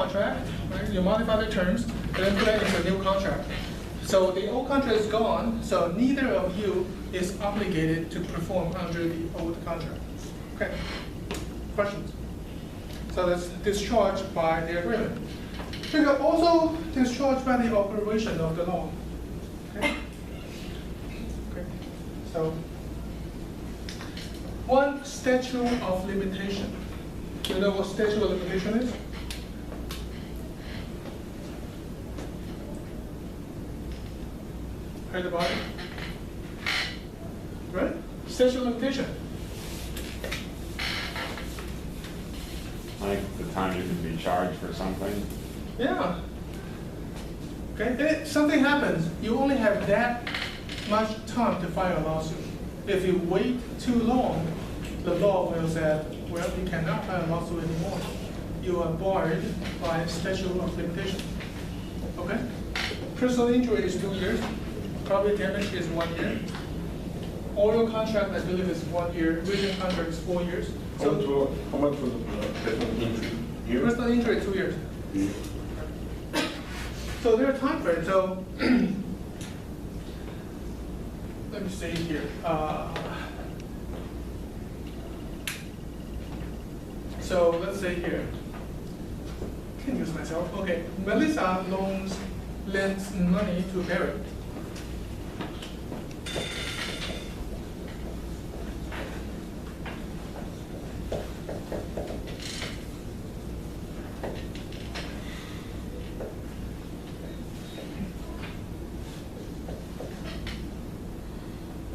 contract, right? You modify the terms, and then put that into a new contract. So the old contract is gone, so neither of you is obligated to perform under the old contract. Okay, questions? So that's discharged by the agreement. You can also discharged by the operation of the law. Okay? Okay. So, one statute of limitation. You know what statute of limitation is? Heard about it? Right? Statute of limitation. Like the time you can be charged for something? Yeah. Okay, if something happens, you only have that much time to file a lawsuit. If you wait too long, the law will say, well, you cannot file a lawsuit anymore. You are barred by statute of limitation. Okay? Personal injury is 2 years. Property damage is 1 year. Oral contract, I believe, is 1 year. Written contract is 4 years. How much for the personal injury? Year? Personal injury, 2 years. Year. So there are time frames. So let me see here. So let's say here. Can use myself. Okay, Melissa lends money to Barry.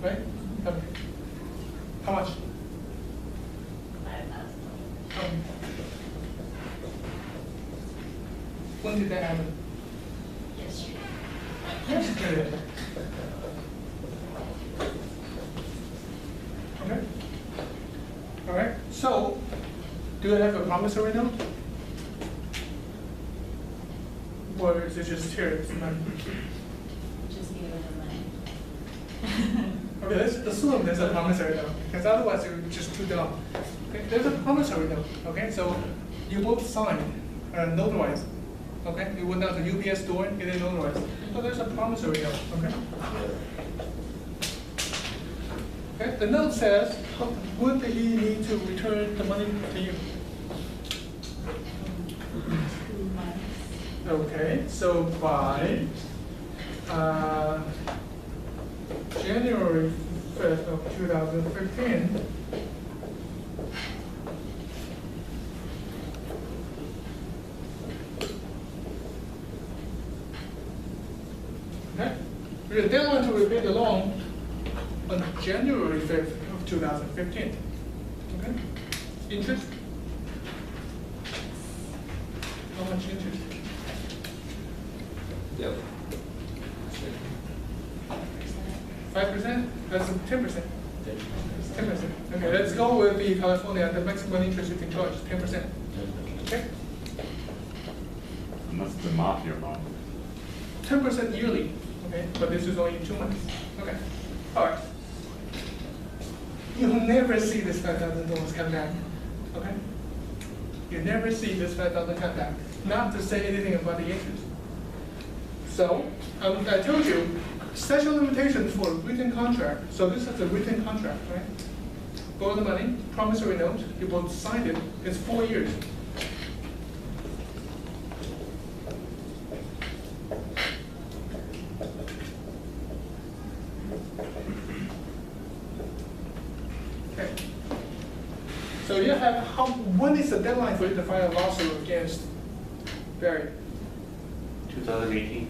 Right? How much? When did that happen? Yesterday. Yesterday. Okay. All right. So, do you have a promissory note? Or is it just here? It's money? Just give her the money. Okay, let's assume there's a promissory note, because otherwise you're just too dumb. Okay, there's a promissory note. Okay, so you both sign, notarize. Okay, you went down to UPS store, get it notarized. So there's a promissory note. Okay. Okay, the note says, would he need to return the money to you? 2 months. Okay, so by January 5th of 2015, okay, the deadline to repay the loan on January 5th of 2015. Okay, interest? How much interest? Yep. 5%? That's 10%. 10%. Okay, let's go with the California, the maximum interest you can charge, 10%. Okay? Unless it's a mafia loan. 10% yearly, okay? But this is only 2 months. Okay. All right. You'll never see this $5,000 come back. Okay? You never see this $5,000 come back. Not to say anything about the interest. So, I told you, statute of limitations for a written contract. So this is a written contract, right? Borrow the money, promissory note, you both signed it, it's 4 years. Okay. So you have, when is the deadline for you to file a lawsuit against Barry? 2018.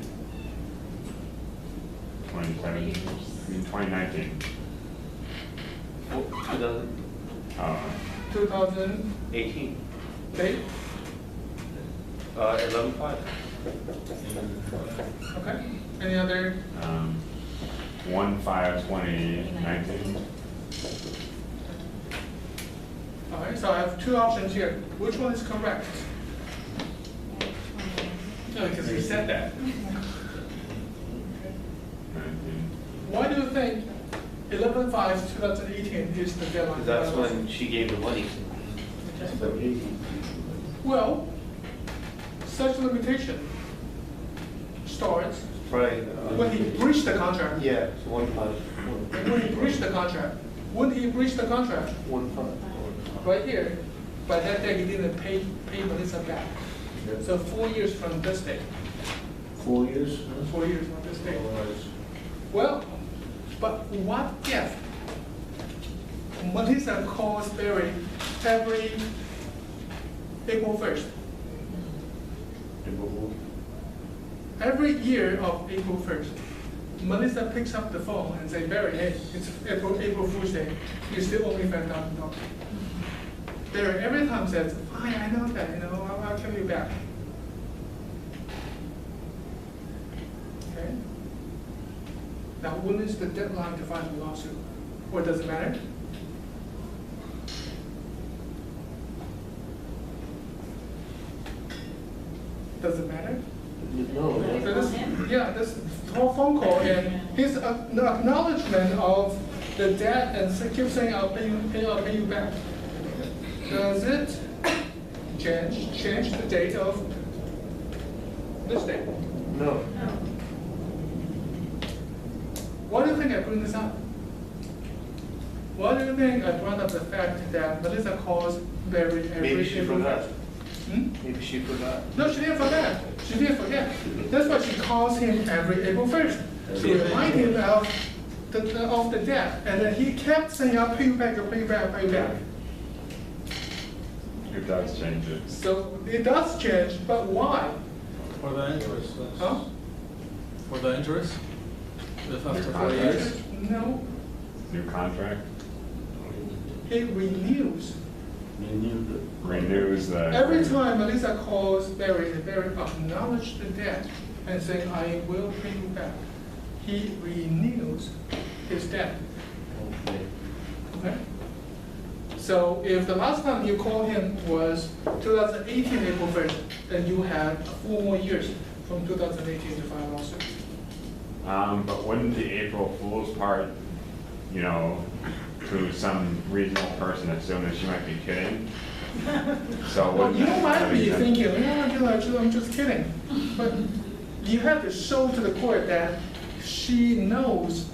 2019. 2018. 2008? 11/5. Okay. Any other? 1/5/2019. All right, so I have two options here. Which one is correct? No, because you said that. 19. Why do you think 11/5/2018 is the deadline? That's when she gave the money. Well, statute of limitation starts Right. when he breached the contract. Yeah, so 1.5. When he breached the contract. When he breached the contract, 1.5. right here, but that day he didn't pay Melissa back. So 4 years from this day, 4 years? 4 years from this day. Otherwise, Well, but what if Melissa calls Barry every April 1st? Every year of April 1st, Melissa picks up the phone and say, Barry, hey, it's April Fool's Day, you still owe me $5,000. Barry every time says, fine, I know that, I'll pay you back. Okay? Now, when is the deadline to file a lawsuit? Or does it matter? Does it matter? No, They yeah. call him? Yeah, this whole phone call and his acknowledgement of the debt and keep saying, I'll pay you back. Does it change the date of this date? No. No. Why do you think I bring this up? Why do you think I brought up the fact that Melissa calls Barry every Maybe she April forgot. 1st? Hmm? Maybe she forgot. No, she didn't forget. She didn't forget. That's why she calls him every April 1st. To remind him of the debt. And then he kept saying, I'll pay you back, I'll pay you back, I'll pay you back. It does change it. So it does change, but why? For the interest, yes. Huh? For the interest? If after 4 contract. years? No, New contract it renews. renews the. Every time Melissa calls Barry, and Barry acknowledges the debt and saying, I will pay you back, he renews his debt. Okay. Okay? So if the last time you called him was 2018 April 1st, then you had 4 more years from 2018 to file a lawsuit. But wouldn't the April Fool's part, to some reasonable person assume that she might be kidding? So Well, wouldn't you that might be make sense? thinking, I'm just kidding. But you have to show to the court that she knows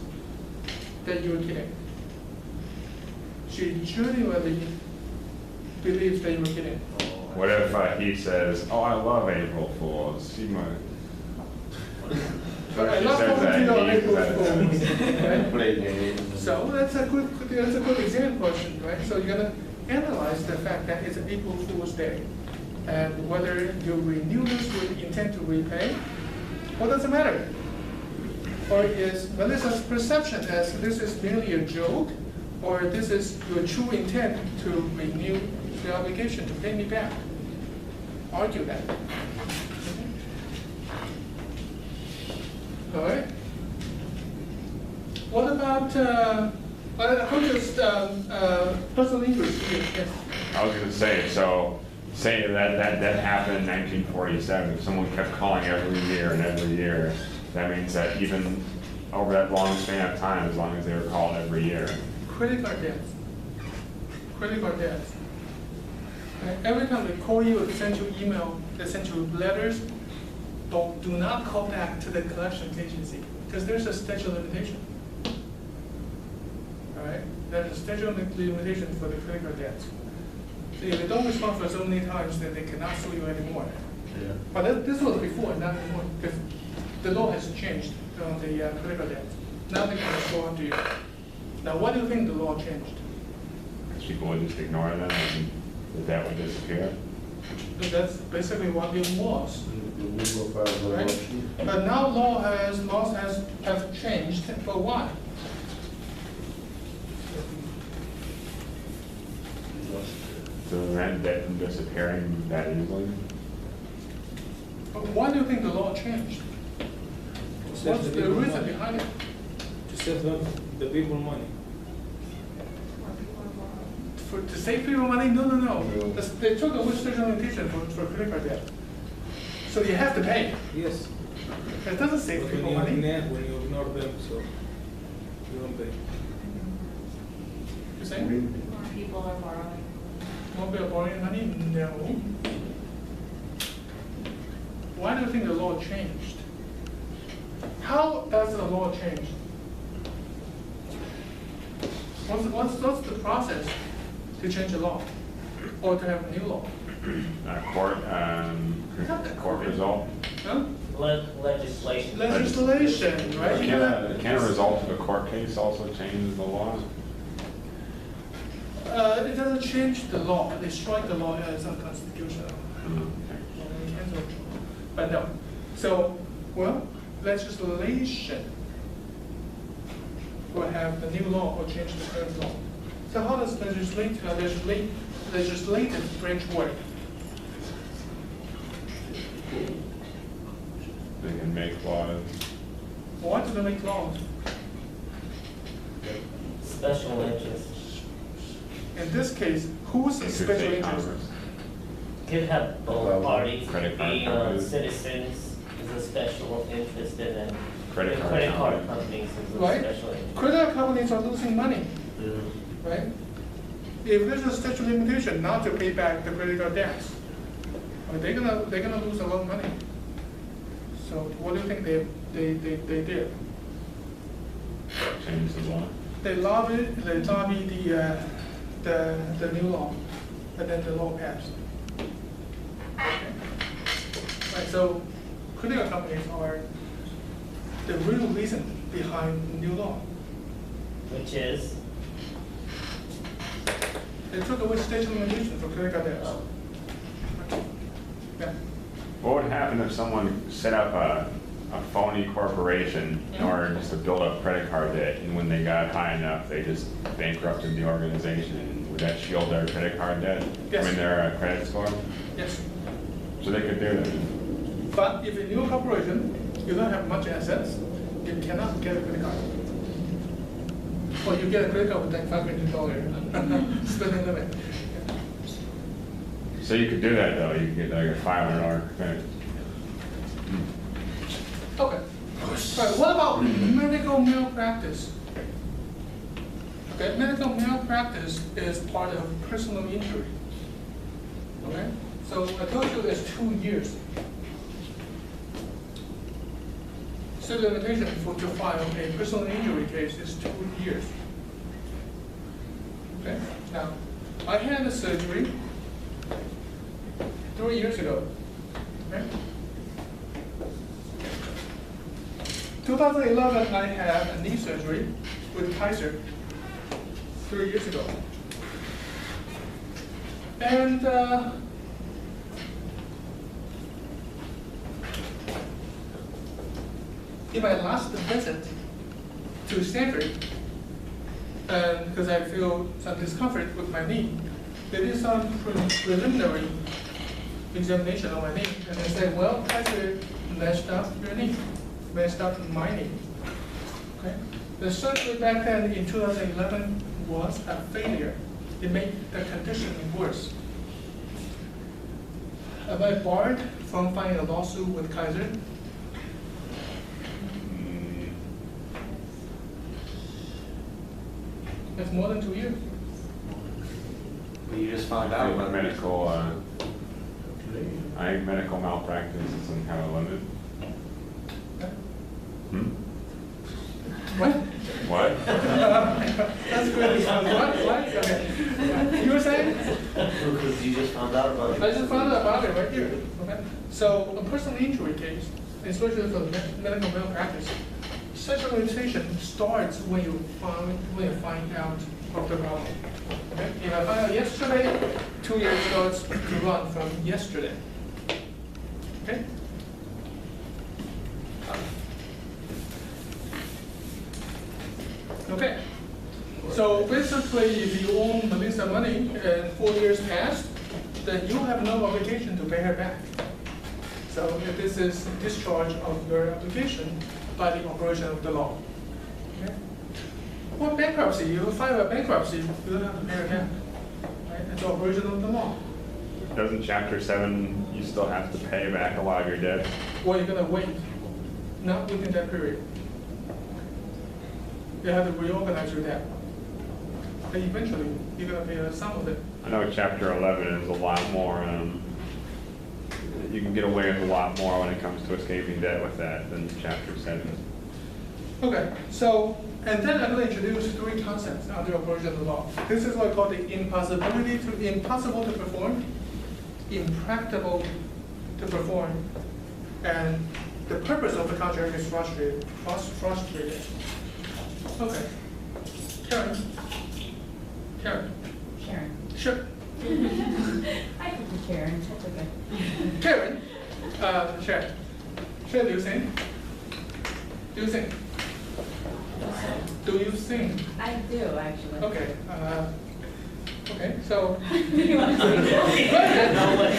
that you're kidding. She genuinely believes that you're kidding. What if he says, "Oh, I love April Fools"? She might. But I She love says talking to that you on he April said Fools. that. Okay? Play games. So that's a good exam question, right? So you're gonna analyze the fact that it's April Fool's Day, and whether you renew this with intent to repay, what does it matter? Or is Melissa's perception as this is merely a joke, or this is your true intent to renew the obligation to pay me back? Argue that. All right. What about, how does personal injury? Yes. I was gonna say, so say that happened in 1947. If someone kept calling every year and every year, that means that even over that long span of time, as long as they were called every year. Credit card debts. Credit card debts. Every time they call you, they send you email, they send you letters, do not call back to the collections agency, because there's a statute of limitation. All right? There's a statute of limitation for the credit card debts. So if they don't respond for so many times, then they cannot sue you anymore. Yeah. But this was before, not anymore, because the law has changed on the credit card debts. Now they can respond to you. Now, what do you think the law changed? People would just ignore them and the debt would disappear. That's basically what it was, The legal file of the right? motion. But now laws have changed, but why? To prevent debt from disappearing that easily. But why do you think the law changed? What's the reason behind it? To save the people money. To save people money? No. No. They took away statute of limitation for credit card debt. So you have to pay. Yes. It doesn't save But people when money. you ignore them, so you don't pay. You saying? More people are borrowing. More people borrowing money? No. why do you think the law changed? How does the law change? What's the process to change the law or to have a new law? Court result. Huh? Legislation. Legislation, right? Can a result of a court case also change the law? It doesn't change the law. They strike the law as unconstitutional. But no. So, well, legislation will have the new law or change the current law. So how does legislative branch work? They can make laws. Why do they make laws? Special interest. In this case, who's the It could special say interest? Congress. Could have both parties. Credit card The companies. citizens is a special interest, and then Credit the card credit card companies. companies is a Right? special interest. Credit companies are losing money, right? If there's a statute of limitation not to pay back the credit card debts, they're gonna lose a lot of money. So what do you think they did? Change the law. They lobbied the new law, and then the law passed. Okay. Right, so critical companies are the real reason behind the new law. Which is, They took away statute of limitation for critical debts. oh, Yeah. What would happen if someone set up a phony corporation in order just to build up credit card debt, and when they got high enough, they just bankrupted the organization? And would that shield their credit card debt? Yes. I mean, their credit score? Yes. So they could do that. But if a new corporation, you don't have much assets, you cannot get a credit card. Or you get a credit card with like $500 spending limit. So you could do that though, you could get like a $500 credit. Okay. Right, what about medical malpractice? Okay, medical malpractice is part of personal injury. Okay, so I told you it's 2 years. So the limitation to file a personal injury case is 2 years. Okay, now, I had a surgery 3 years ago. Okay? 2011, I had a knee surgery with Kaiser 3 years ago. And in my last visit to Stanford, because I feel some discomfort with my knee, they did some preliminary examination on my knee, and they said, well, Kaiser messed up your knee, messed up my knee. Okay? The surgery back then in 2011 was a failure. It made the condition worse. Am I barred from filing a lawsuit with Kaiser? It's more than 2 years. You just found I out think about medical, I think medical malpractice is some kind of limit. Hmm? What? What? That's good. What? Okay. You were saying? because you just found out about it. I just found out about it right here. Okay. So a personal injury case, especially for medical malpractice, such a limitation starts when you find out of the problem. Okay. If I find out yesterday, 2 years starts to run from yesterday. Okay. Okay. So basically, if you owe Melissa money and 4 years passed, then you have no obligation to pay her back. So if this is discharge of your obligation by the operation of the law. Okay? Or bankruptcy, you file a bankruptcy, you don't have to pay her back. Right? It's operation of the law. Doesn't Chapter 7, you still have to pay back a lot of your debt? Or you're gonna wait, not within that period. You have to reorganize your debt. But eventually, you're gonna pay some of it. I know Chapter 11 is a lot more you can get away with a lot more when it comes to escaping debt with that than Chapter 7. Okay, so, and then I'm going to introduce three concepts under operational law. This is what I call the impossible to perform, impractical to perform, and the purpose of the contract is frustrated. Okay. Karen. Sharon. Sure. I can be Sharon, that's okay. Karen. Sharon. Sharon, do you sing? Do you sing? Do you sing? I do, actually. Okay. Okay, so. You want to say No way.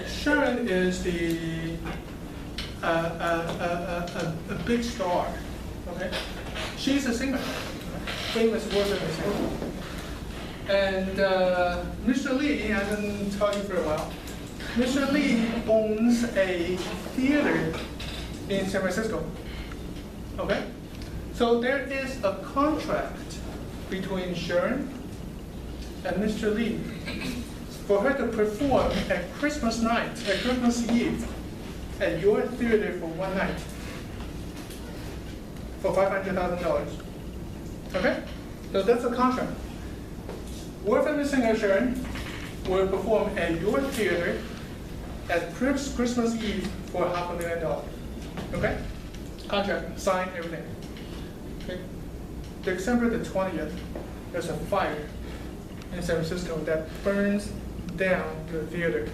Sharon is the a big star. Okay, she's a singer, famous world singer. And Mr. Lee hasn't told you for a while. Mr. Lee owns a theater in San Francisco. Okay, so there is a contract between Sharon and Mr. Lee for her to perform at Christmas night, at Christmas Eve, at your theater for one night for $500,000. Okay? So that's a contract. World famous singer Sharon will perform at your theater at Christmas Eve for $500,000. Okay? Contract, signed, everything. Okay? December the 20th, there's a fire in San Francisco that burns down the theater.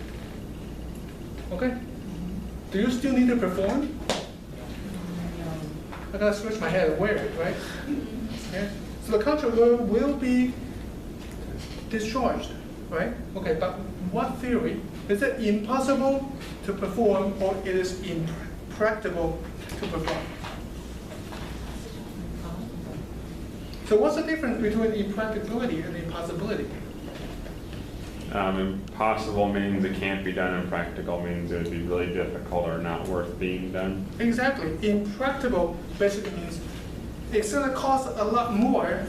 Okay? Do you still need to perform? I gotta switch my head and wear it, right? Yeah. So the contract will be discharged, right? Okay, but what theory? Is it impossible to perform or it is impractical to perform? So what's the difference between impracticability and impossibility? Impossible means it can't be done, impractical means it would be really difficult or not worth being done. Exactly. Impractical basically means it's going to cost a lot more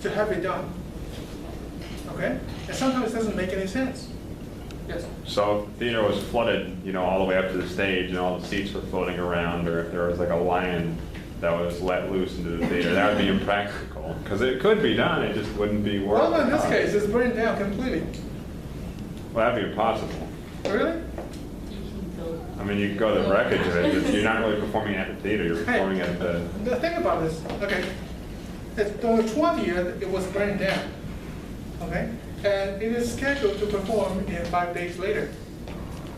to have it done. Okay? And sometimes it doesn't make any sense. Yes? So if the theater was flooded, all the way up to the stage and all the seats were floating around, or if there was like a lion that was let loose into the theater, that would be impractical. Because it could be done, it just wouldn't be worth it. Well, in this case, it's burned down completely. Well, that'd be impossible. Really? You can build. I mean, you can go to the wreckage of it, but you're not really performing at the theater, you're performing at the... Think about this. Okay. On the 20th, it was burned down. Okay? And it is scheduled to perform in 5 days later.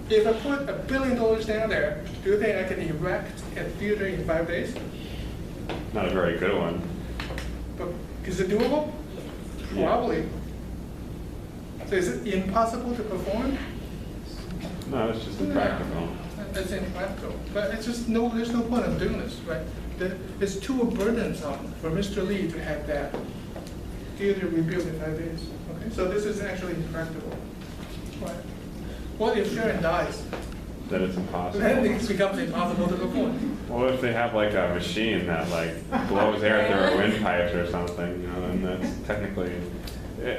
If I put $1 billion down there, do you think I can erect a theater in 5 days? Not a very good one. But is it doable? Yeah. Probably. So is it impossible to perform? No, it's just impractical. It's impractical. But it's just there's no point in doing this, right? It's too burdensome for Mr. Lee to have that theater rebuilt in 5 days. Okay, so this is actually impractical. Right. What if Sharon dies? Then it's impossible. Then it becomes impossible to perform. Well, if they have like a machine that like blows air through windpipes or something, then that's technically...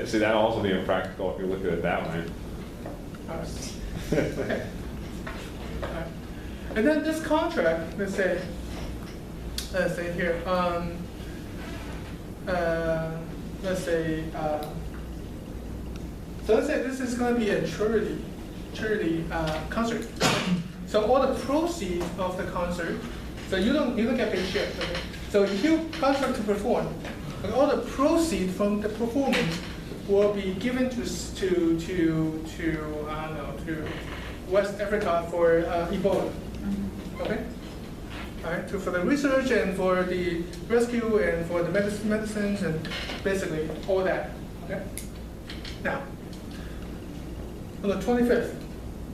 See, that'd also be impractical if you look at it that way. All right. Okay. All right. And then this contract, let's say here, let's say, so let's say this is going to be a charity concert. So all the proceeds of the concert, so you don't get paid shit. Okay? So if you contract to perform, and all the proceeds from the performance will be given to I don't know, to West Africa for Ebola. Okay. All right, for the research and for the rescue and for the medicines and basically all that. Okay. Now, on the 25th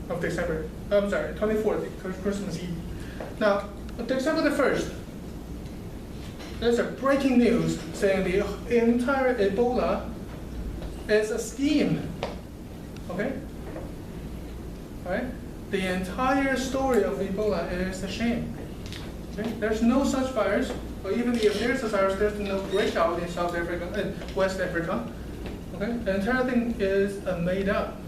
of December, I'm sorry, 24th, Christmas Eve. Now, on December the 1st, there's a breaking news saying the entire Ebola is a scheme. Okay? All right? The entire story of Ebola is a shame. Okay? There's no such virus, or even if there's a virus, there's no breakout in South Africa and West Africa. Okay, the entire thing is made up.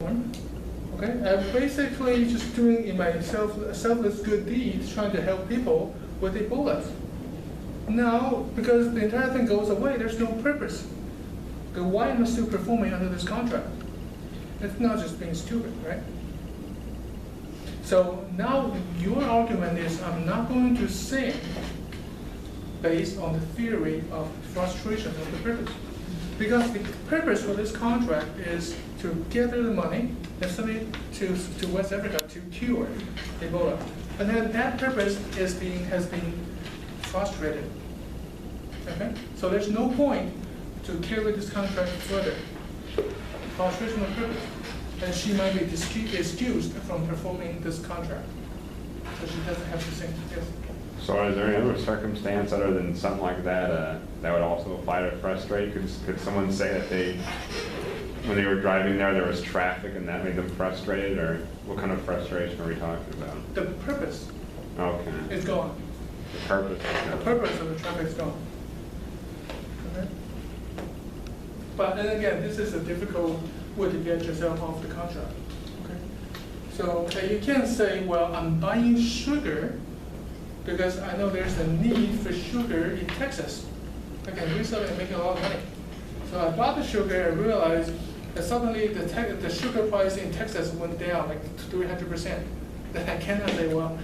Okay, I'm basically just doing in my selfless good deeds, trying to help people with Ebola. Now, because the entire thing goes away, there's no purpose. Okay, why am I still performing under this contract? It's not just being stupid, right? So now your argument is I'm not going to sing based on the theory of frustration of the purpose. Because the purpose for this contract is to gather the money and send it to West Africa to cure Ebola. And then that purpose has been frustrated. Okay? So there's no point to carry this contract further. Frustration of purpose. And she might be excused from performing this contract. So she doesn't have to sing. Yes. So is there any other circumstance other than something like that that would also apply to frustrate? Could someone say that when they were driving there was traffic and that made them frustrated, or what kind of frustration are we talking about? The purpose Okay. is gone. The purpose. The purpose of the traffic is gone. Okay? But then again, this is a difficult way to get yourself off the contract. Okay? So you can't say, well, I'm buying sugar because I know there's a need for sugar in Texas. I can resell it and make a lot of money. So I bought the sugar and realized that suddenly the sugar price in Texas went down like 300%. Then I cannot say, well,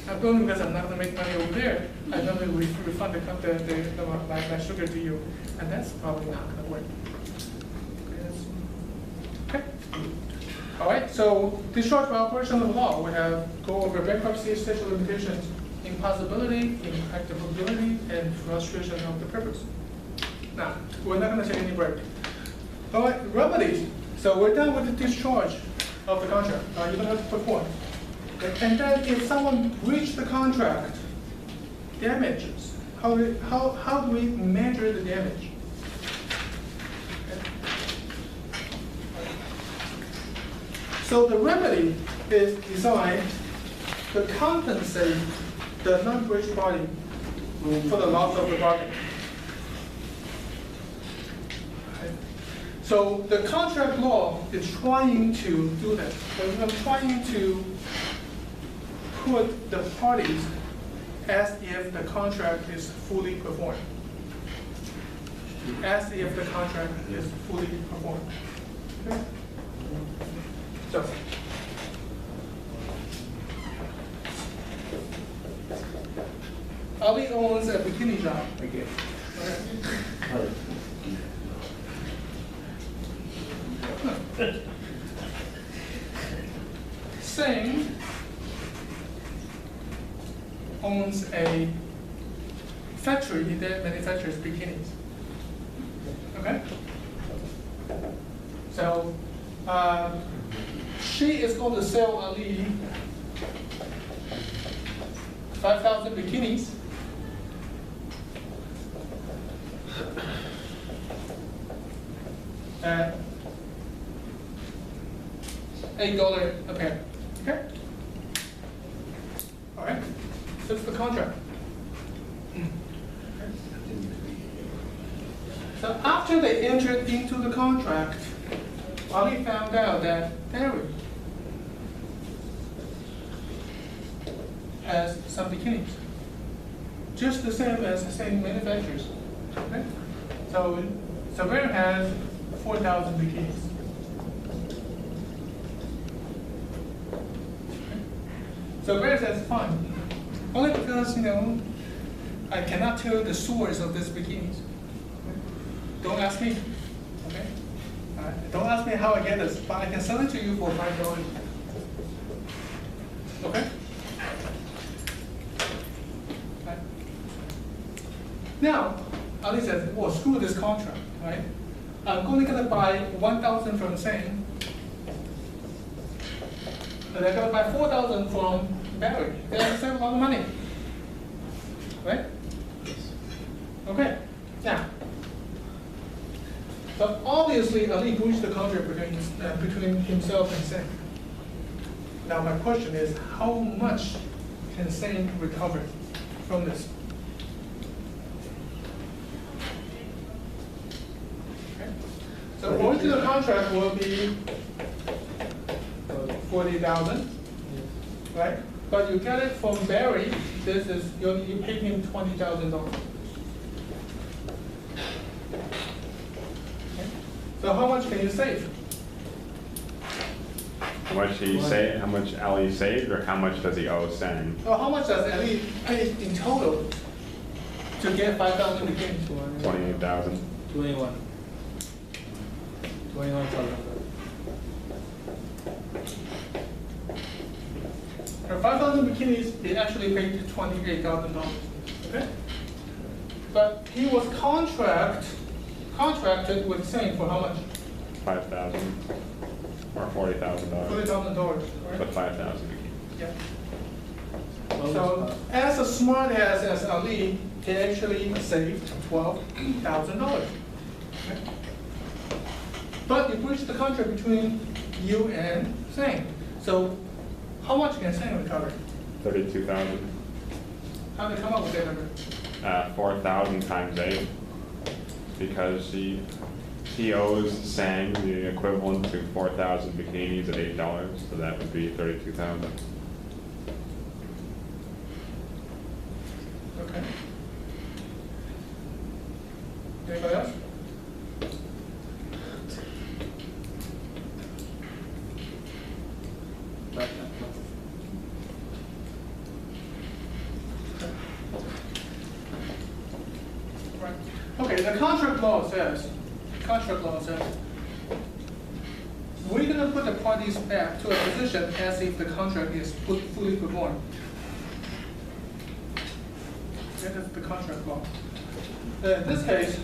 I'm going because I'm not going to make money over there. I'm going to refund my sugar to you. And that's probably not going to work. Okay. All right, so discharge by operation of law. We have go over bankruptcy, statute of limitations, impossibility, impracticability, and frustration of the purpose. Now, we're not going to take any break. All right, remedies. So we're done with the discharge of the contract. You don't have to perform. And then if someone breached the contract, damages, how do we measure the damage? So the remedy is designed to compensate the non-breach party for the loss of the bargain. So the contract law is trying to do that. It's trying to put the parties as if the contract is fully performed. As if the contract is fully performed. Okay? So, Ali owns a bikini shop. Okay. Singh owns a factory that manufactures bikinis. Okay? So, she is going to sell Ali 5,000 bikinis. At $8 a pair. Okay? All right? That's the contract. Okay. So after they entered into the contract, Ali found out that Barry has some bikinis, just the same as the same manufacturers. Okay? So Barry has 4,000 bikinis. So Barry says, fine. Only because, I cannot tell the source of these bikinis. Don't ask me. Okay? Don't ask me how I get this, but I can sell it to you for $5. Okay? Right. Now, Ali says, well, screw this contract, right? I'm only going to buy 1,000 from Singh, and I'm going to buy 4,000 from Barry. They have to save a lot of money. Right? Okay. Now, but obviously Ali breached the contract between himself and Singh. Now my question is, how much can Singh recover from this? Okay. original contract will be 40,000, right? But you get it from Barry, this is, you pay him $20,000. So how much can you save? How much he say? How much Ali saved, or how much does he owe Sang? Or how much does Ellie pay in total to get 5,000 again? 28,000. 21. 21,000. For 5,000 bikinis, he actually paid $28,000. Okay? But he was contracted with Sang for how much? 5,000 or $40,000. $40,000, right? But 5,000. Yeah. Almost So half. as a smart ass as Ali, he actually saved $12,000. Okay? But you breached the contract between you and Sang. So how much can Sang recover? 32,000. How did they come up with that number? 4,000 times 8, because he owes Sang the equivalent to 4,000 bikinis at $8, so that would be 32,000. Okay. Anybody else? Right. Okay, the contract law says, we're gonna put the parties back to a position as if the contract is fully performed. That is the contract law. In this case,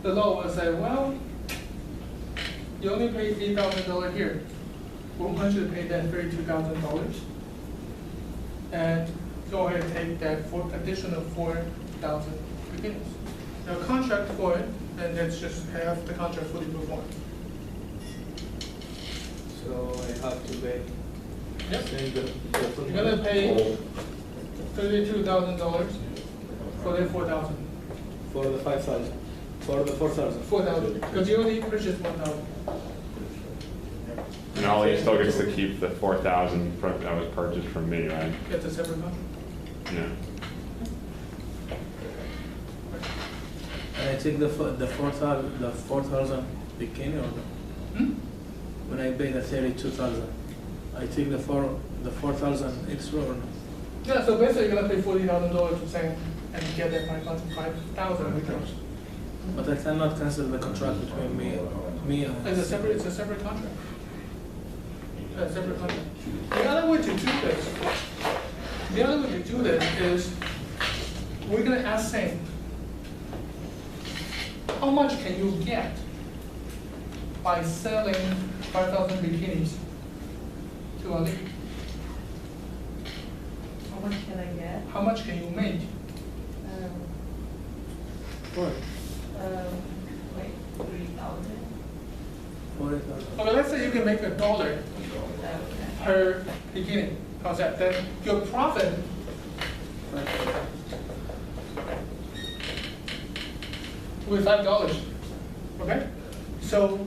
the law will say, well, you only paid $8,000 here. We want you to pay that $32,000. And go ahead and take that additional 4,000 beginnings. Now contract for it, and let's just have the contract fully performed. So I have to pay. Yep. Saying the full You're gonna money. pay $32,000 for the 4,000. For the 5,000. For the 4,000. 4,000, because you only purchased 1,000. And Ali still gets to keep the 4,000 that was purchased from me, right? It's a separate contract. No. And I take the 4,000 bikini or no? Hmm? When I pay the 32,000, I take the 4,000 extra or no? Yeah, so basically you're gonna pay $40,000 to Sang and get that 5,000 returns. But I cannot cancel the contract between me and. It's a separate contract. A separate contract. The other way to do this is, we're gonna ask Sang, how much can you get by selling 5,000 bikinis to Ali? How much can I get? How much can you make? What? Wait, 3,000? 40,000. Okay, let's say you can make $1 per bikini. How's that? Then your profit with $5. Okay? So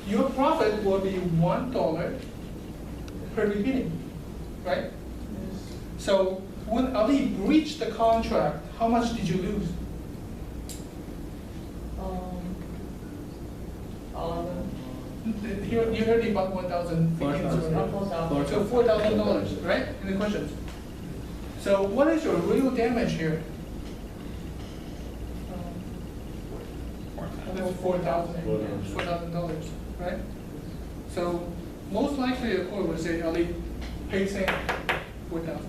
your profit will be $1 per bikini, right? So when Ali breached the contract, how much did you lose? All of them. You already bought 1,000 bikinis. 4,000. So $4,000, right? Any questions? So what is your real damage here? That's $4,000, right? So most likely the court will say, Ali, pay Sang $4,000.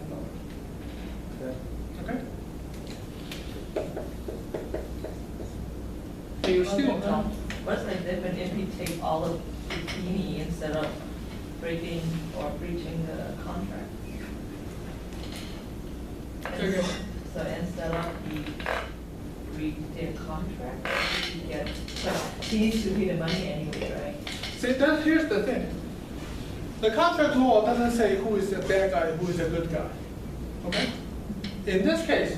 Okay. Okay? So you're still, What's the difference if we take all of bikini instead of breaking or breaching the contract? Say again. So instead of the breach contract, we get, so he needs to pay the money anyway, right? see, here's the thing. The contract law doesn't say who is a bad guy, who is a good guy. Okay? In this case,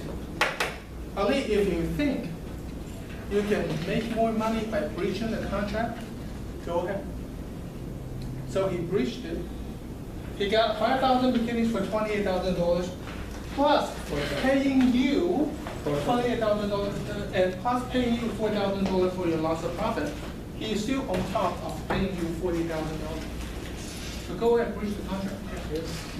Ali, if you think you can make more money by breaching the contract, go ahead. So he breached it. He got 5,000 bikinis for $28,000, plus paying you $28,000, and plus paying you $4,000 for your loss of profit. He is still on top of paying you $40,000. So go ahead and breach the contract.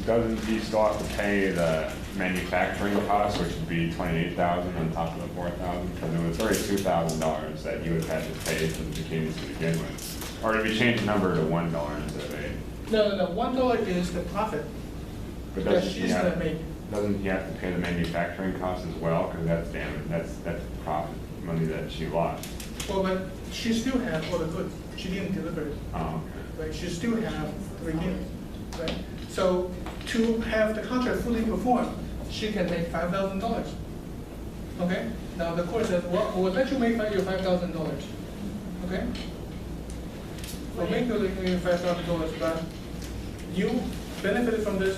Doesn't he still have to pay the manufacturing costs, which would be $28,000 on top of the $4,000? Because it was $32,000 that you would have had to pay for the bikinis to begin with. Or did we change the number to $1 instead of $8? No, $1 is the profit But that doesn't he she's gonna have, make. doesn't he have to pay the manufacturing costs as well? Because that's damage, that's profit, money that she lost. Well, but she still has all the goods. She didn't deliver it, Oh, right? She still have the beginnings, right? So to have the contract fully performed, she can make $5,000. Okay? Now the court says, well, we'll let you make your $5,000. Okay? We'll make you $5,000, but you benefited from this,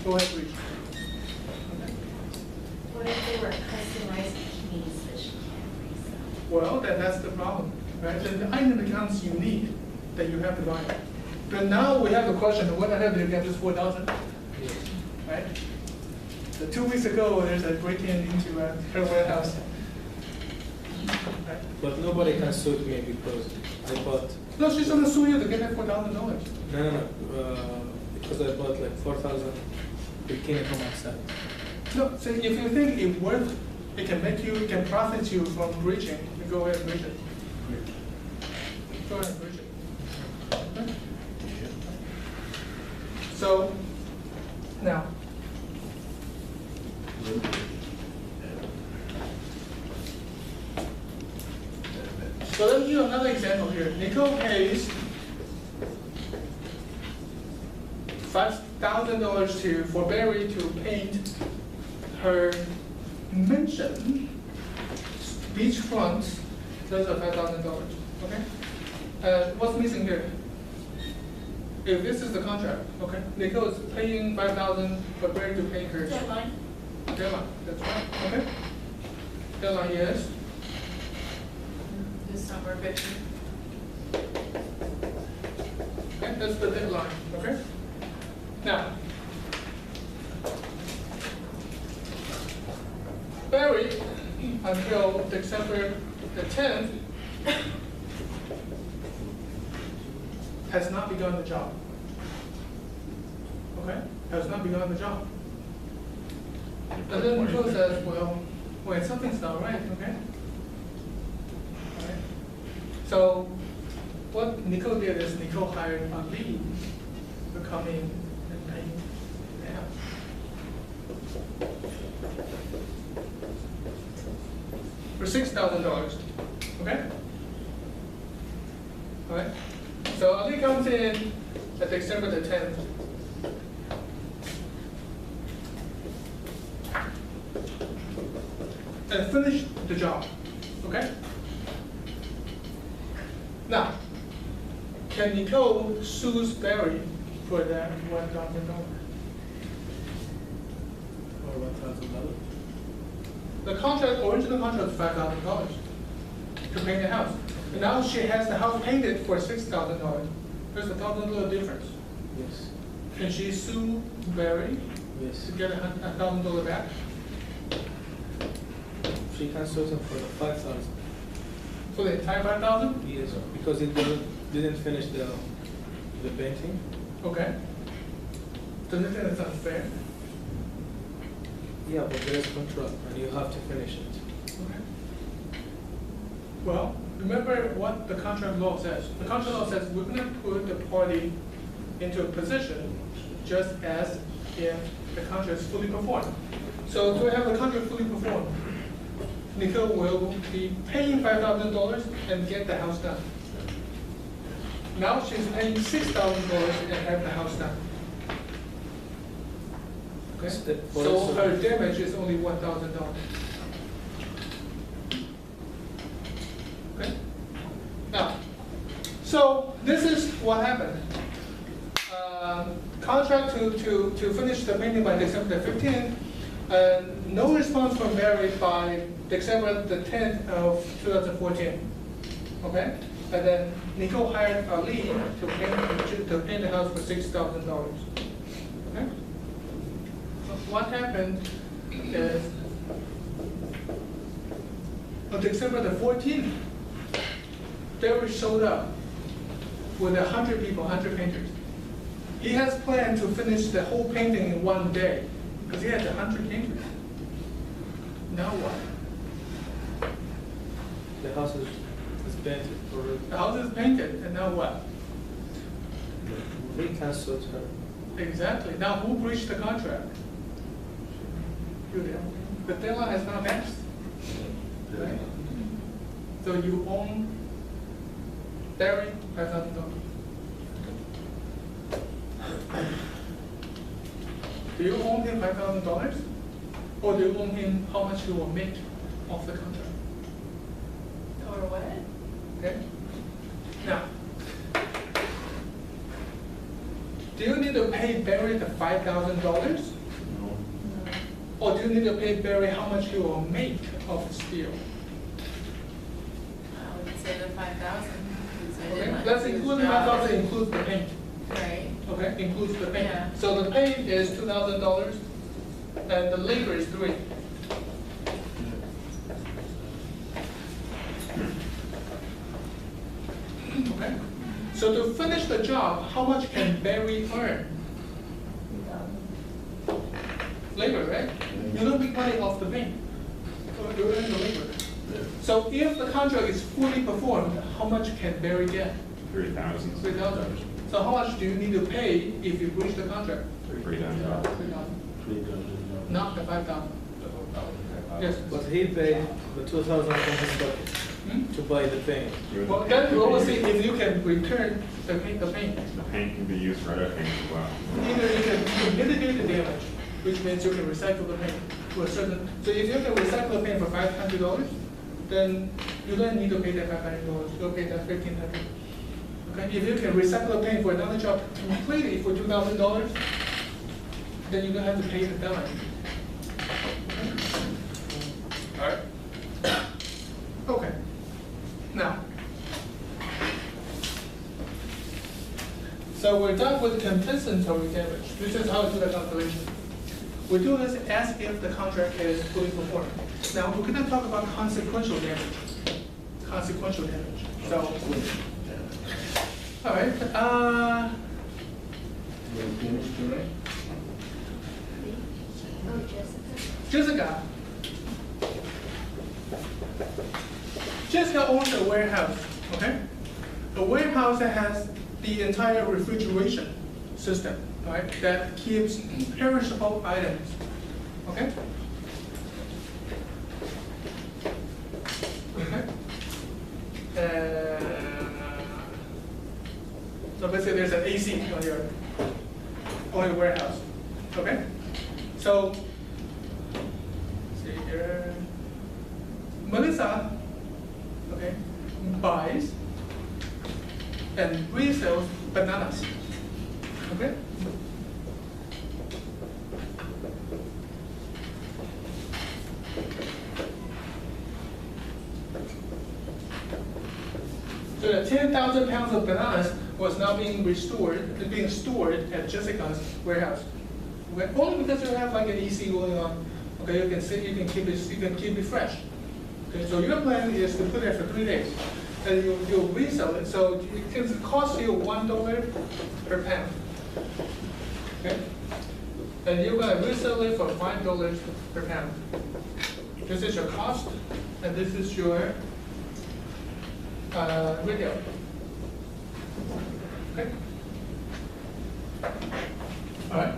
go ahead, breach. Okay? What if they were customized bikinis that she can't resell? Well, that's the problem, right? Then the item becomes unique that you have to buy. But now we have the question, what the hell did you get this 4,000? Right? So 2 weeks ago, there's a break-in into her warehouse. Right? But nobody can sue me because I bought, No, she's gonna sue you to get that $4,000. no, because I bought like 4,000 bikini for myself. No, so if you think it worth, it can make you, it can profit you from breaching, you go ahead and breach it. Go ahead and breach it. Okay? So, now. So let me give you another example here. Nicole pays $5,000 for Barry to paint her mansion, beachfront. Those are $5,000. Okay. What's missing here? If this is the contract, okay, Nicole is paying $5,000 for Barry to paint her. Deadline? Deadline, that's right, okay. Deadline, yes. This summer, picture. Okay, that's the deadline, okay? Now, Barry, until December the 10th, has not begun the job. Okay? Has not begun the job. And then Nicole says, well, wait, something's not right, okay? Alright. So what Nicole did is Nicole hired a lead to come in and paint the house. For $6,000, okay? All right? So Ali comes in at December the 10th. And finish the job, okay? Now, can Nicole sue Barry for that $1,000? Or $1,000. The contract, original contract was $5,000 to paint the house. And now she has the house painted for $6,000. There's $1,000 difference. Yes, Can she sue Barry yes. to get $1,000 back? She can sue them for the 5,000. For the entire $5,000? Yes, because it didn't finish the painting. Okay. Don't you think that's unfair? Yeah, but there is contract and you have to finish it. Okay. Well, remember what the contract law says. The contract law says we're going to put the party into a position just as if the contract is fully performed. So to have the contract fully performed, Nicole will be paying $5,000 and get the house done. Now she's paying $6,000 and have the house done. Okay? So her damage is only $1,000. Okay? Now, so this is what happened. Contract to finish the painting by December the 15th. No response from Barry by December the 10th of 2014. Okay? And then Nico hired a lead to paint the house for $6,000. Okay? What happened is on December the 14th, Barry showed up with 100 people, 100 painters. He has planned to finish the whole painting in one day because he had 100 painters. Now what? The house is painted already. The house is painted, and now what? We canceled her. Exactly. Now who breached the contract? You did. The deadline has not passed. Right? So you own Barry $5,000. Do you own him $5,000? Or do you own him how much he will make off the contract? Or what? Okay? Now, do you need to pay Barry the $5,000? No. Or do you need to pay Barry how much he will make off the steel? I would say the 5,000. Okay, let's include the $5,000 includes the paint. Right. Okay, includes the paint. Yeah. So the paint is $2,000 and the labor is $3,000. Okay, so to finish the job, how much can Barry earn? Labor, right? You don't make money off the paint. You earn the labor. So if the contract is fully performed, how much can Barry get? 3,000. $3,000. So how much do you need to pay if you breach the contract? $3,000. $3,000. Not the $5,000. Yes. But he paid the 2,000 from his pocket Hmm? to buy the paint. Well, then we will see if you can return the paint. The paint can be used for other things as well. Either you can mitigate the damage, which means you can recycle the paint to a certain. So if you can recycle the paint for $500, then you don't need to pay that $500. You'll pay that $1,500. Okay. If you can recycle the paint for another job completely for $2,000, then you don't have to pay the damage. All right. Okay. Now, so we're done with compensatory damage. This is how to do the calculation. We do this as if the contract is fully performed. Now, we're going to talk about consequential damage. Consequential damage. So, all right. Oh, Jessica. Jessica. Jessica owns a warehouse, okay? A warehouse that has the entire refrigeration system, right? That keeps perishable items, okay? Okay. So basically there's an AC on your warehouse, okay? So, see here, Melissa, okay, buys and resells bananas, okay? So the 10,000 pounds of bananas was now being stored at Jessica's warehouse. Okay? Only because you have like an EC going on. Okay, you can keep it fresh. Okay, so your plan is to put it for 3 days, and you'll resell it. So it can cost you $1 per pound. Okay, and you're gonna resell it for $5 per pound. This is your cost, and this is your retail. Okay. All right.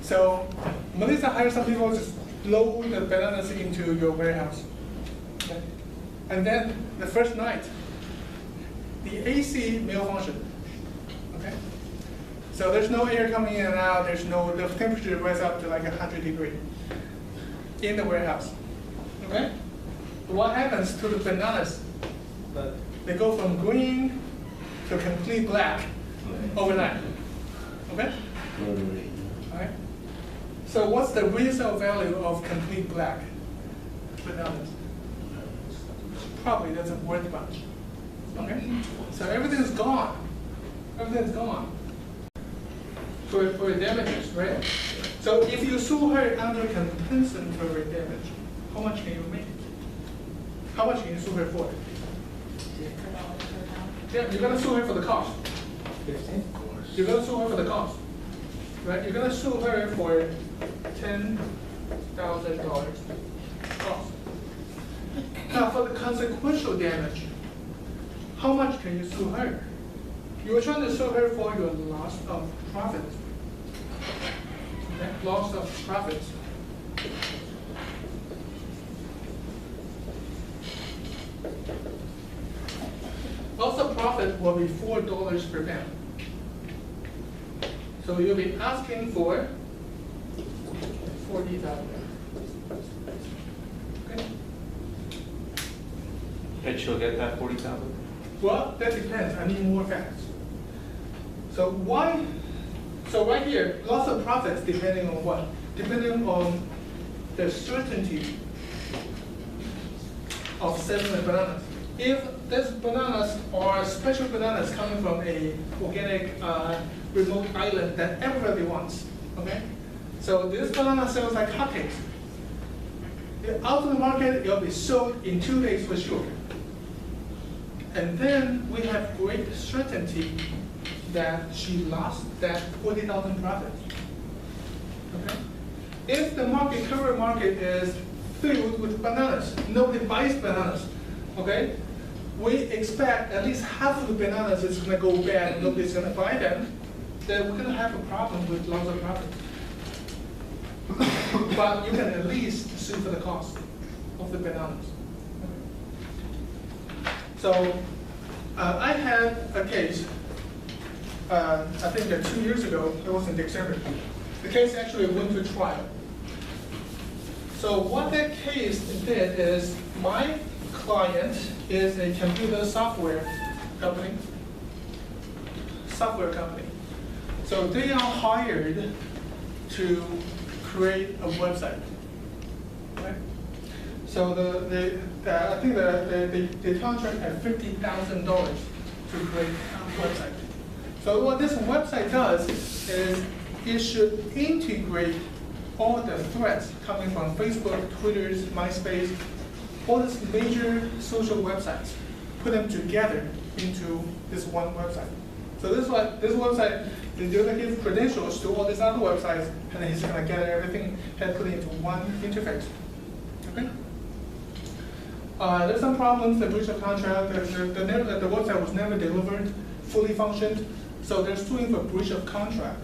So Melissa hired some people to load the bananas into your warehouse. Okay. And then the first night, the AC malfunctioned. Okay. So there's no air coming in and out. The temperature rises up to like 100 degrees in the warehouse. Okay. What happens to the bananas? But They go from green to complete black overnight. Okay. All right. So what's the resale value of complete black bananas? Probably doesn't worth much. Okay? So everything's gone. Everything's gone for damages, right? So if you sue her under compensatory damage, how much can you make? How much can you sue her for? Yeah, you're gonna sue her for the cost. 15? You're gonna sue her for the cost, right? You're gonna sue her for $10,000 cost. Now, for the consequential damage, how much can you sue her? You're trying to sue her for your loss of profits. Okay? Loss of profits. Loss of profit will be $4 per pound. So you'll be asking for $40,000. Okay? And she'll get that 40,000? Well, that depends. I need more facts. So why? So right here, loss of profits depending on what? Depending on the certainty of selling the bananas. If these bananas are special bananas coming from a organic remote island that everybody wants, okay? So this banana sells like hotcakes. Out to the market, it'll be sold in 2 days for sure. And then we have great certainty that she lost that 40,000 profit. Okay? If the market, current market is filled with bananas, nobody buys bananas, okay? We expect at least half of the bananas is gonna go bad, nobody's gonna buy them, then we're gonna have a problem with loss of profit. But you can at least sue for the cost of the bananas. So I had a case, I think 2 years ago, it was in December. The case actually went to trial. So what that case did is my client is a computer software company. So they are hired to create a website. Right? So I think the contract at $50,000 to create a website. So what this website does is it should integrate all the threads coming from Facebook, Twitter, MySpace, all these major social websites, put them together into this one website. So this website is going to give credentials to all these other websites, and then he's going to gather everything and put it into one interface. Okay? There's some problems, the breach of contract, the website was never delivered, fully functioned, so they're suing for breach of contract.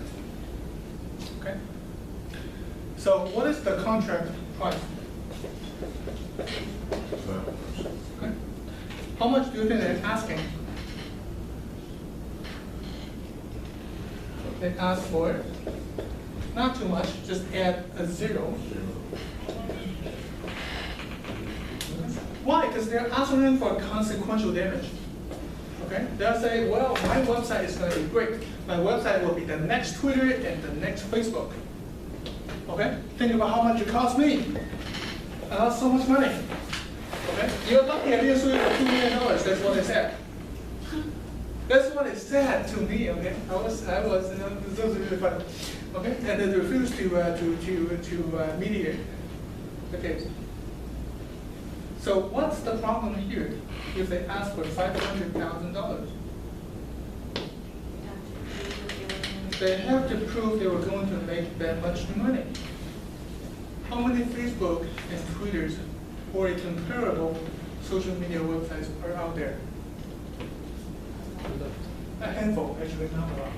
Okay? So what is the contract price? Okay. How much do you think they're asking? They ask for not too much, just add a 0. Why? Because they're asking for consequential damage. Okay? They'll say, well, my website is going to be great. My website will be the next Twitter and the next Facebook. Okay? Think about how much it cost me. I lost so much money. Okay? You're lucky I didn't sue you for $2 million. That's what they said. That's what it said to me. Okay? I was, this was really funny. Okay? And they refused to mediate the case. So what's the problem here if they ask for $500,000? They have to prove they were going to make that much money. How many Facebook and Twitters or a comparable social media websites are out there? A handful, actually, not a lot.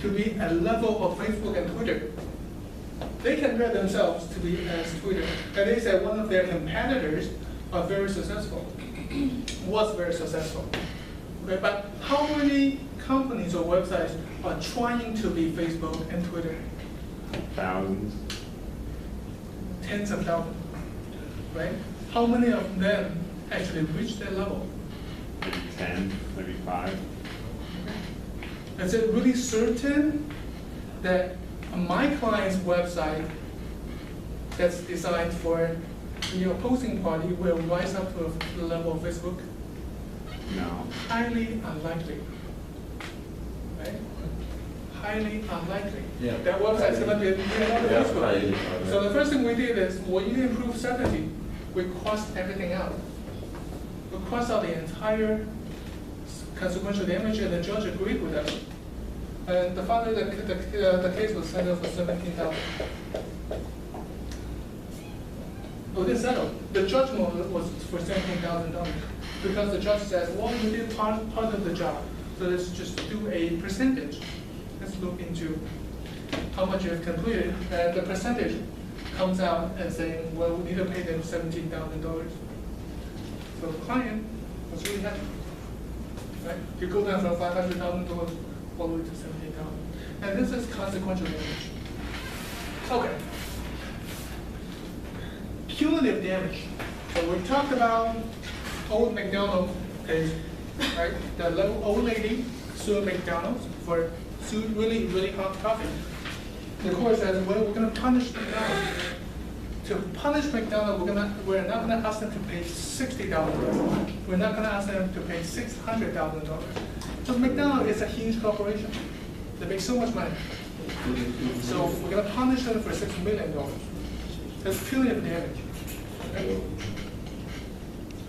To be a level of Facebook and Twitter. They compare themselves to be as Twitter, and they say one of their competitors are very successful, was very successful. Okay, but how many companies or websites are trying to be Facebook and Twitter? Thousands. Tens of thousands, right? How many of them actually reach that level? Maybe 10, maybe 5. Is it really certain that my client's website that's designed for the opposing party will rise up to the level of Facebook? No. Highly unlikely. Right? Highly unlikely. Yeah. That website's gonna be on Yeah, Facebook. highly So the first thing we did is, when you improve certainty, we crossed everything out. We crossed out the entire consequential damage, and the judge agreed with us. And the father, the case was settled for $17,000. It didn't settle. The judgment was for $17,000 because the judge says, well, you did part of the job, so let's just do a percentage. Let's look into how much you have completed, and the percentage comes out and saying, well, we need to pay them $17,000. So the client was really happy. Right? You go down from $500,000 all the way to $17,000. And this is consequential damage. Okay. Punitive damage. So we talked about old McDonald case, right? The little old lady sued McDonald's for really, really hot coffee. The court says, well, we're going to punish McDonald's. To punish McDonald's, we're not going to ask them to pay $60,000. We're not going to ask them to pay $600,000. So McDonald's is a huge corporation. They make so much money. So we're going to punish them for $6 million. That's punitive damage. Okay?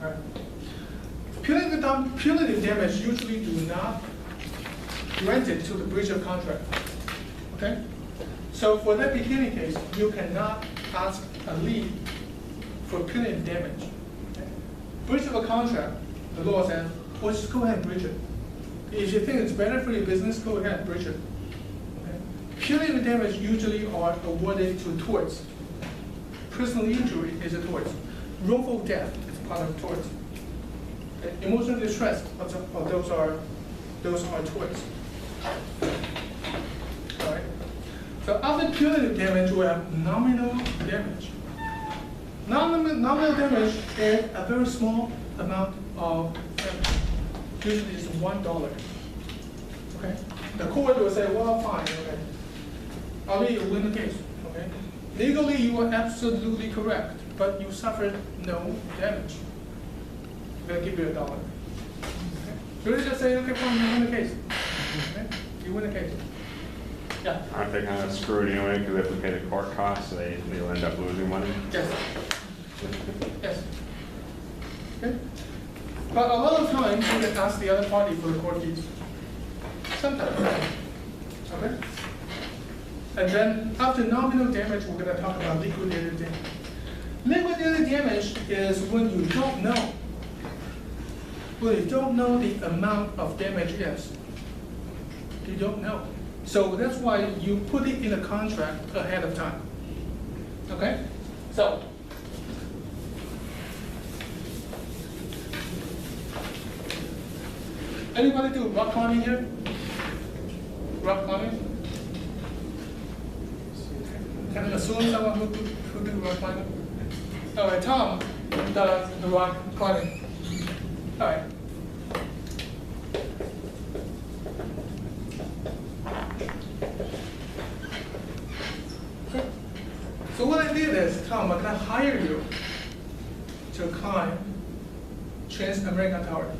All right. Punitive damage usually do not grant it to the breach of contract. Okay? So for that beginning case, you cannot ask a lien for punitive damage. Okay? Breach of a contract, the law says, well, just go ahead and breach it. If you think it's better for your business, go ahead and breach it. Okay? Punitive damage usually are awarded to torts. Personal injury is a tort. Wrongful death is part of torts. Okay? Emotional distress, those are torts. All right. So after punitive damage, we have nominal damage. Nominal damage is a very small amount of damage. Usually it's $1. Okay? The court will say, well, fine, okay. I'll let you win the case. Okay? Legally, you are absolutely correct, but you suffered no damage. I'm going to give you $1. Okay? You just say, okay, fine, you win the case. Okay? You win the case. Yeah. Aren't they kind of screwed anyway because they have to pay the court costs, so they'll end up losing money? Yes. Yes. Okay. But a lot of times you can ask the other party for the court fees. Sometimes. Okay? And then after nominal damage, we're going to talk about liquidated damage. Liquidated damage is when you don't know. When you don't know the amount of damage is. You don't know. So that's why you put it in a contract ahead of time. Okay? So, anybody do rock climbing here? Rock climbing? Can I assume someone who do rock climbing? All right, Tom does the rock climbing. All right. So what I did is, Tom, I'm gonna hire you to climb Trans-American Tower.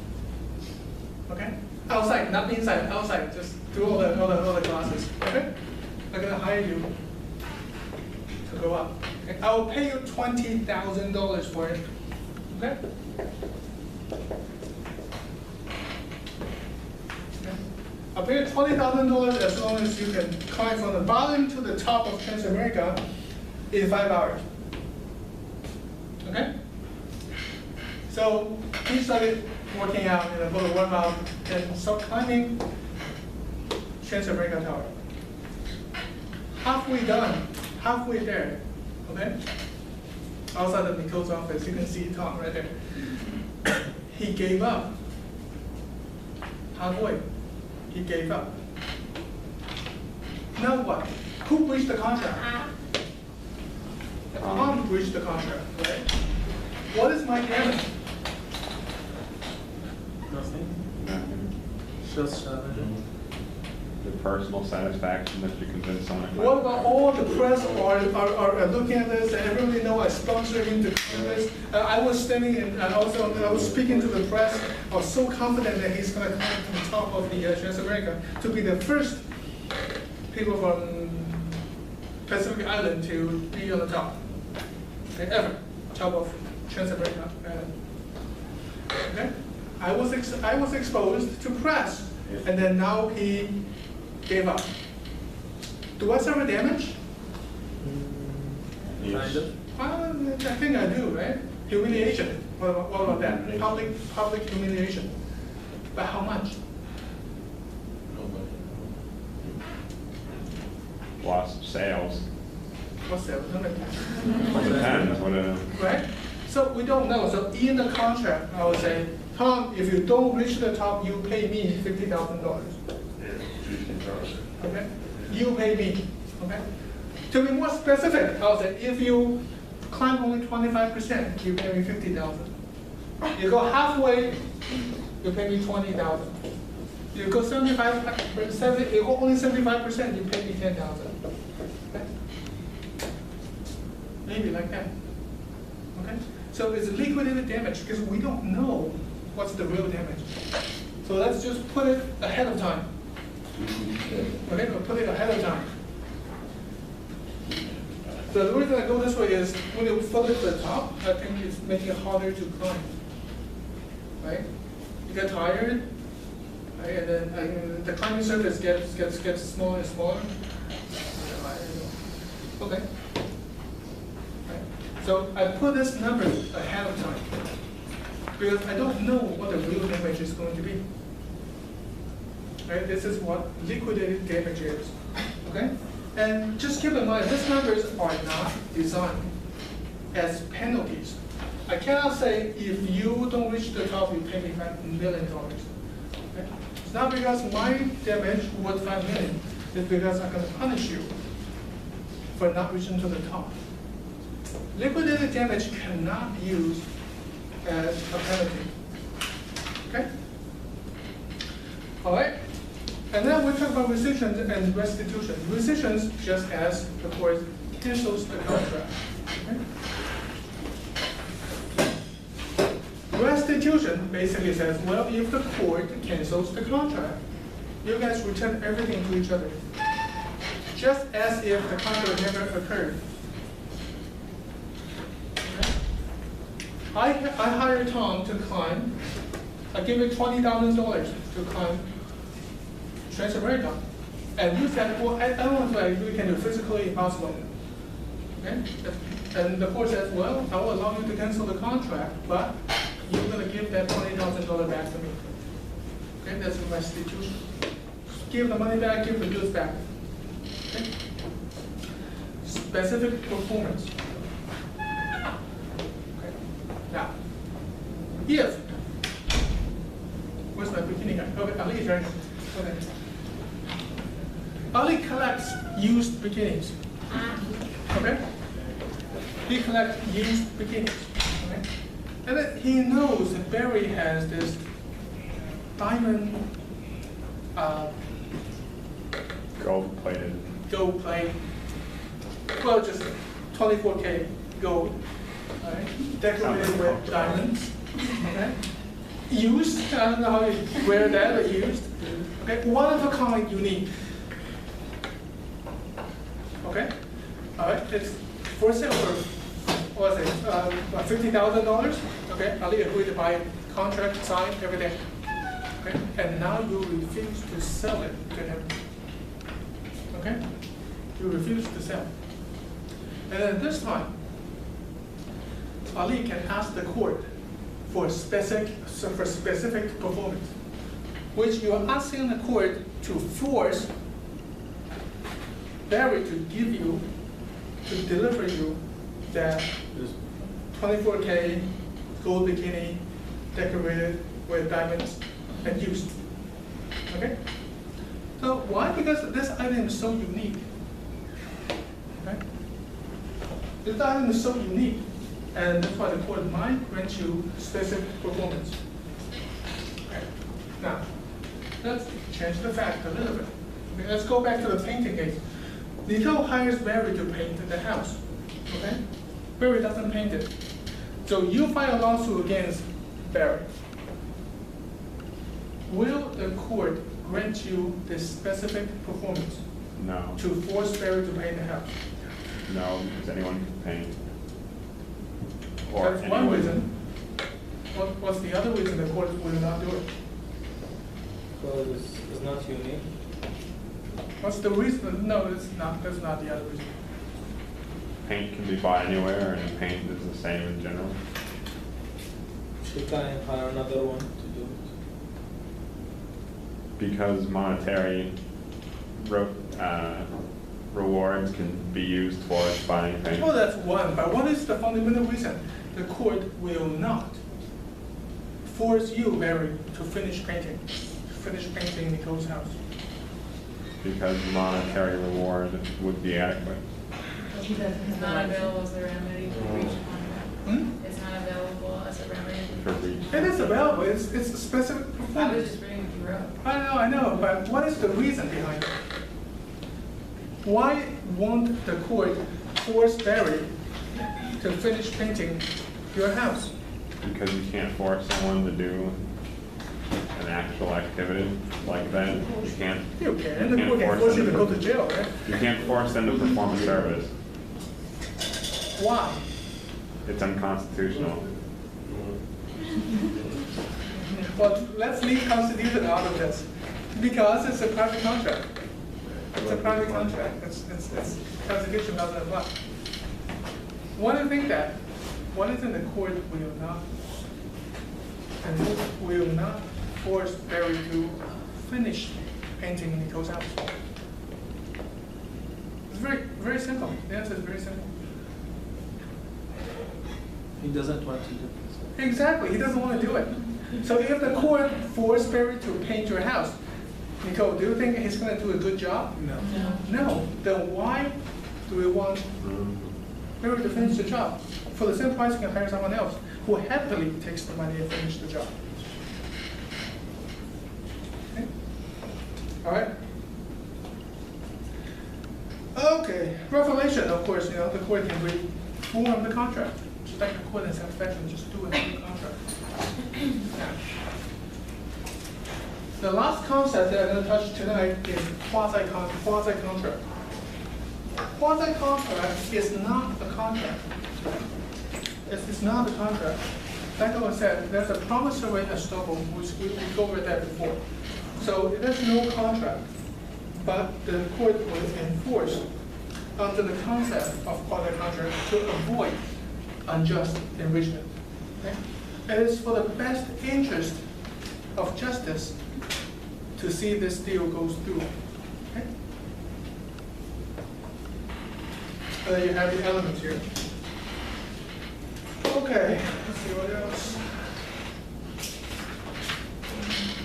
Okay? Outside, not inside, outside, just do all the classes. Okay? I'm gonna hire you to go up. Okay? I will pay you $20,000 for it. Okay? I'll pay you $20,000 as long as you can climb from the bottom to the top of Trans-America in 5 hours. Okay? So he started working out, go to warm up, and start climbing Trans-American Tower. Halfway done, halfway there, okay? Outside of Nicole's office, you can see Tom right there. He gave up. Halfway, he gave up. Now what? Who breached the contract? Tom breached the contract, right? What is my damage? Nothing. Nothing. Just the personal satisfaction that you convince someone to climb? What about all the press are looking at this, and everybody know I sponsored him to climb this? I was standing and I was speaking to the press. I was so confident that he's going to climb to the top of the Transamerica to be the first people from Pacific Island to be on the top, okay, ever, top of Transamerica. Okay, I was exposed to press, and then now he gave up. Do I suffer damage? Kind of. I think I do, right? Humiliation. What about that? Public humiliation. But how much? Loss of sales. What's that? Depends, Right? So we don't know. So in the contract, I would say, Tom, if you don't reach the top, you pay me $50,000. Okay? You pay me. Okay? To be more specific, I'll say, if you climb only 25%, you pay me $50,000. You go halfway, you pay me $20,000. You go 75%, you go only 75%, you pay me $10,000. Okay? Maybe like that. Okay? So it's liquidated damage because we don't know what's the real damage. So let's just put it ahead of time. Okay, we'll put it ahead of time. So the reason I go this way is when you float it to the top, I think it's making it harder to climb. Right? You get tired, right? And then the climbing surface gets smaller and smaller. Okay. So I put this number ahead of time because I don't know what the real damage is going to be. Right? This is what liquidated damage is. Okay? And just keep in mind, these numbers are not designed as penalties. I cannot say if you don't reach the top, you pay me $5 million. Okay? It's not because my damage worth $5 million. It's because I'm going to punish you for not reaching to the top. Liquidated damage cannot be used as a penalty. Okay? All right? And then we talk about rescission and restitution. Rescissions just as the court cancels the contract. Okay? Restitution basically says, well, if the court cancels the contract, you guys return everything to each other, just as if the contract never occurred. I hire Tom to climb. I give him $20,000 to climb Transamerica. And you said, well, I don't want to do it, can do physically impossible. Okay? And the court says, well, I will allow you to cancel the contract, but you're going to give that $20,000 back to me. Okay? That's restitution. Give the money back, give the goods back. Okay? Specific performance. Now, if, where's my bikini guy? Okay, Ali is right here. Okay. Ali collects used bikinis. Okay? He collects used bikinis. Okay? And then he knows that Barry has this diamond gold-plated. gold plate. Well, just 24K gold. Right. Decorated with diamonds. Okay. Used, I don't know how you wear that, but used. Okay. One of a kind, unique. Okay. All right. It's for sale for what is it? $50,000. Okay. Ali agreed to buy it, contract, signed, everything. Okay. And now you refuse to sell it to him. Okay. You refuse to sell. And then this time, Ali can ask the court for specific performance, which you are asking the court to force Barry to give you, to deliver you that 24K gold bikini decorated with diamonds and used. Okay? So why? Because this item is so unique. Okay? This item is so unique. And that's why the court might grant you specific performance. Okay. Now, let's change the fact a little bit. Okay, let's go back to the painting case. Nicole hires Barry to paint the house, okay? Barry doesn't paint it. So you file a lawsuit against Barry. Will the court grant you this specific performance No, to force Barry to paint the house? no, because anyone can paint. Or That's one anyone- reason. What's the other reason the court will not do it? Because it's not unique. What's the reason? No, it's not, that's not the other reason. Paint can be bought anywhere, and paint is the same in general. She can hire another one to do it. Because monetary rewards can be used towards buying paint. Well, that's one, but what is the fundamental reason? The court will not force you, Barry, to finish painting Nicole's house. Because monetary reward would be adequate. He doesn't It's have the not right. available as a remedy for breach of contract. Hmm? It's not available as a remedy. For breach. It is available, it's a specific I was performance. just reading what you wrote. I know, but what is the reason behind it? Why won't the court force Barry to finish painting your house? Because you can't force someone to do an actual activity like that. You can't. You can, You the can't court can force force you to them go to jail, right? You can't force them to perform a service. Why? It's unconstitutional. Well, let's leave Constitution out of this, because it's a private contract. It's a private contract, it's Constitution doesn't apply. One of the things that, one is in the court will not force Barry to finish painting Nicole's house. It's very, very simple, the answer is very simple. He doesn't want to do this. Exactly, he doesn't want to do it. So if the court forced Barry to paint your house, Nicole, do you think he's going to do a good job? No. No. Then why do we want Barry to finish the job? For the same price, you can hire someone else who happily takes the money and finish the job. Okay? All right? Okay, revelation, of course, the court can reform the contract. Just like the court in satisfaction, just do a new contract. The last concept that I'm going to touch tonight is quasi-contract. Quasi-contract is not a contract. It's not a contract. Like I said, there's a promissory estoppel, which we go over that before. So there's no contract, but the court will enforce under the concept of quasi-contract to avoid unjust enrichment. Okay? It is for the best interest of justice to see this deal goes through. Okay? You have the elements here. Okay, let's see what else.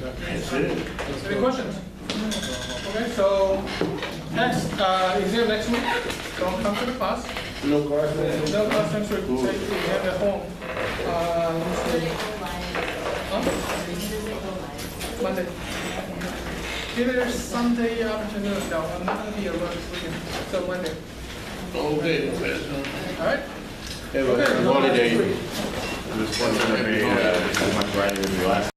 That's it. Any questions? Okay, so next exam next week. Don't come to the class. No cars, man? No class next week. Take the exam at home. Let's When see. does it go live? Huh? When does it go live? Monday. Either Sunday afternoon. No, I'm not gonna be around this weekend. So Monday. Okay. All right. Have Okay, a no class holiday. next week. This wasn't going to be as much writing as the last